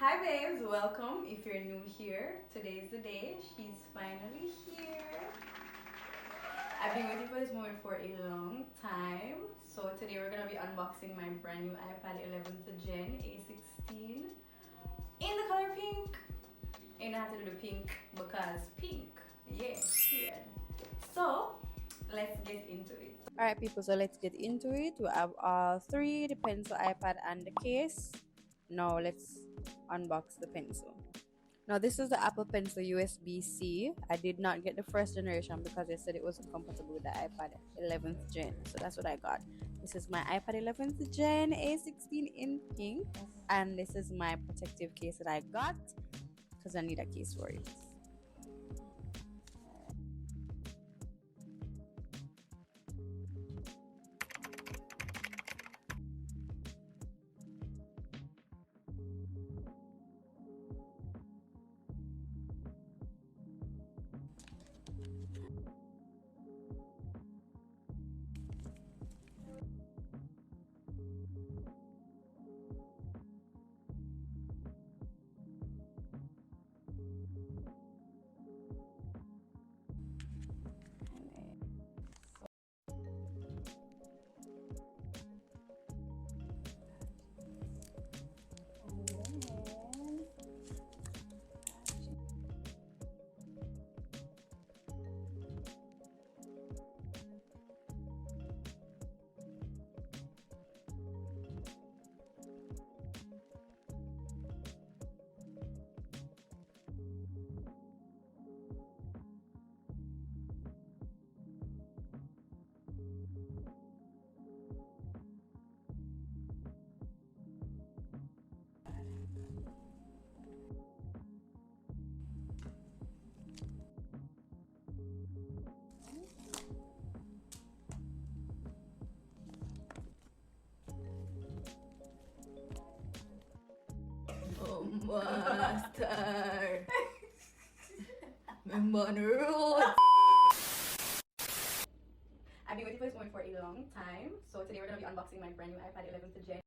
Hi babes, welcome. If you're new here, today's the day. She's finally here. I've been waiting for this moment for a long time. So today we're gonna be unboxing my brand new iPad 11th Gen A16 in the color pink. And I have to do the pink because pink. Yeah, period. So let's get into it. Alright people, so let's get into it. We have all three, the pencil, iPad, and the case. Now let's unbox the pencil. Now this is the Apple Pencil USB-C. I did not get the first generation because they said it wasn't compatible with the iPad 11th Gen. So that's what I got. This is my iPad 11th Gen A16 in pink. And this is my protective case that I got because I need a case for it. Oh, master. I've been waiting for this moment for a long time. So today we're going to be unboxing my brand new iPad 11th Gen.